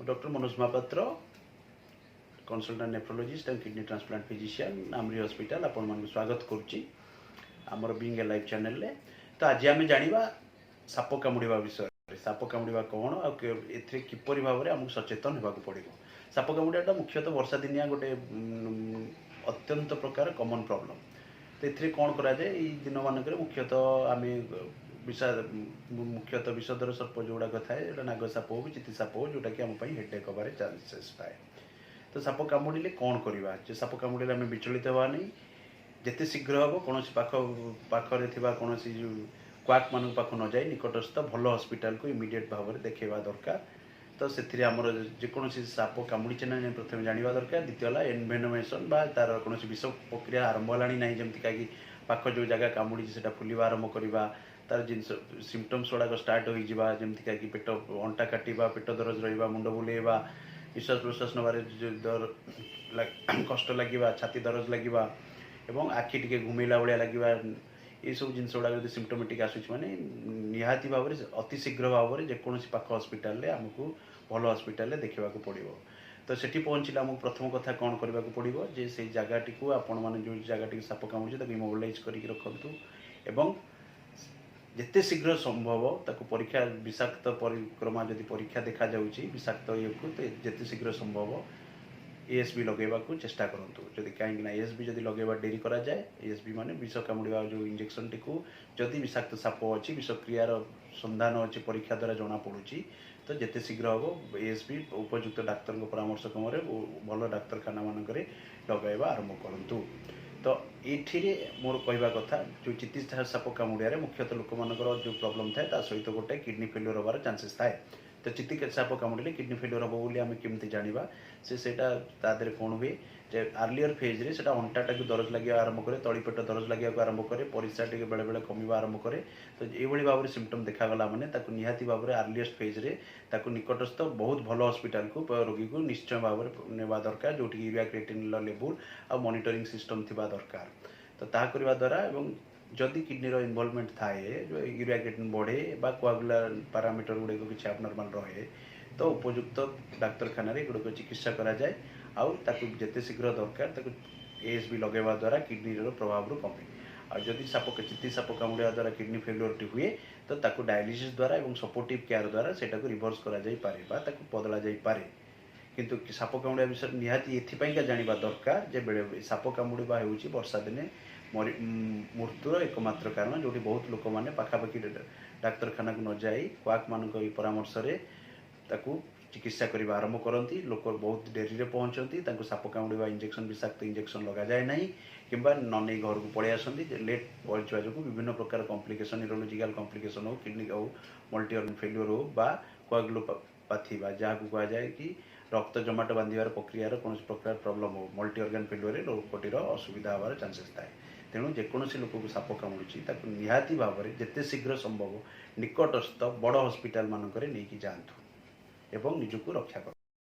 Doctor Manoj Mahapatra consultant nephrologist and kidney transplant physician AMRI hospital आपण मानक स्वागत करुच्ची आमर बीइंग ए लाइव चैनल रे। तो आज आम जाना साप कामुड़ा विषय साप कामुड़ा कौन आए किपर भाव में आमको सचेतन होगा पड़ो। साप कामुड़ा मुख्यतः वर्षा दिनिया गोटे अत्यंत प्रकार कमन प्रॉब्लम। तो ये कौन कराए दिन मानक मुख्यतः आम मुख्यतः विषधर सर्प जोड़ाक थाए नाग साप हो चिति साप हो जोटा कि आम हेडेक हबार चांसेस थाए। तो साप कामुड़े कौन करवा साप कामुड़े आम विचलित हवा नहीं जिते शीघ्र हम कौन पाखरे कौन क्वाक मान पाख न जाए निकटस्थ भल हॉस्पिटल को इमिडिएट भाव में देखा दरकार। तो से आमर जेकोसी साप कामुड़ी ना प्रथम जाना दरकार। द्वितीय एनवेनोमेसन बा तार कौन विष प्रक्रिया आरंभ होलानी ना जमी कहीं पाख जो जगह कामुड़ी से फुलवा आरंभ करवा तार जिन सिम्पटम्स गुड़ाक स्टार्ट हो जमी कहीं पेट अंटा काटा पेट दरज रहा मुंड बुलेवा निश्वास प्रश्वास नबार दर कष्ट लगे छाती दरज लगे एवं आखि टे घुमेला भाया लगे ये सब जिन गुड़ा जो सिम्पटोमेटिक आसूँ मैंने निहाती भाव में अति शीघ्र भाव में जेकोसी पाख हॉस्पिटल आमको भल हॉस्पिटल देखा पड़ो। तो सेठी पहुँचले आमको प्रथम कथा कौन करने को पड़ो जे से जगह टी आपण मैंने जो जगह साप कामुड़ी इमोबिलाइज करके रखु एवं जिते शीघ्र संभव ताको परीक्षा विषाक्त परिक्रमा जदि परीक्षा देखा जाऊँगी विषाक्त ये को तो जिते शीघ्र संभव एएसबी लगेवा को चेष्टा करूँ। जदि कहीं एएसबी जदि लगेवा डेरी करा जाए एएसबी माने विष कामुड़ा जो इंजेक्शन टी को जदि विषाक्त साप अच्छी विषक्रियार संधान अच्छी परीक्षा द्वारा जना पड़ी तो जिते शीघ्र हम एएसबी उपयुक्त डाक्तर परामर्श क्रम भल डाक्तखाना मानक लगेवा आरंभ करूँ। तो ये मोर कहवा कथा जो चिति साप कामुड़िया मुख्यतः लोक मानकर जो प्रोब्लेम थाए सहित गोटे किडनी फेल्योर हबार चांसेस थाए। तो चिति साप कामुड़े किडनी फेल्योर हम बोली आम केमती जाना से कौन हुए आर्लियर फेज रे सेटा अंटाटा को दरज लगे आरंभ करे तली पेट दरज लगे आरंभ करे परिस्रा टे बेले बेले कमिबा आरंभ करे। तो ये भाव में सिम्पटम देखागला मैंने निहाती भाव में आर्लिएस्ट फेज रे निकटस्थ बहुत भल हॉस्पिटल को रोगी को निश्चय भाव में नेवा दरकार जो यूरिया क्रिएटिनिन लेवल आ मॉनिटरिंग सिस्टम थिबा दरकार। तो ता करबा द्वारा एवं जदि किडनीर इनवॉल्वमेंट थाए जो यूरिया क्रिएटिनिन बढ़े बा कोआगुलर पैरामीटर गुड़े किसी एबनॉर्मल रहे तो उपयुक्त डाक्तखाना गुड़िक चिकित्सा करा जाए आउ ताकू जिते शीघ्र दरकार एएसबी लगेवा द्वारा किडनी प्रभाव रू कमे। आ जदि साप चिति साप कामुड़ा द्वारा किडनी फेल्योर टी हुए तो ताकू डायलिसिस द्वारा एवं सपोर्टिव केयर द्वारा सेटा को रिवर्स करा जाई पारे बा ताकू बदला जाई पारे। किंतु साप कामुड़ा विषय निहाती एथिपाइका जानिबा दरकार जे बेले साप कामुड़ा होउची वर्षा दिने मृत्युर एकमात्र कारण जो बहुत लोक मैंने पाखापाखि डाक्तखाना को न जाई क्वाक मान परामर्श ताकू चिकित्सा करने आरंभ करती लोक बहुत डेरी रे पहुँचती साप कामुड़ा इंजेक्शन विषाक्त इंजेक्शन लगा जाए ना कि न नहीं घर को पलि आसती लेट पहुँचा जो विभिन्न प्रकार कॉम्प्लिकेशन न्यूरोलॉजिकल कॉम्प्लिकेशन हो किडनी हो मल्टी ऑर्गन फेल्योर हो बा कोआगुलोपैथी जहाँ को कह जाए कि रक्त जमाट बांधार प्रक्रियार कौन प्रकार प्रॉब्लम हो मल्टी ऑर्गन फेल्योर लोकटीर असुविधा हबार चांसेस थाए। तेणु जेकोसी लोक को साप कामुड़ी निहाती भाव में जिते शीघ्र संभव निकटस्थ बड़ हॉस्पिटल मानक नहीं जातु एवं निजक रक्षा कर।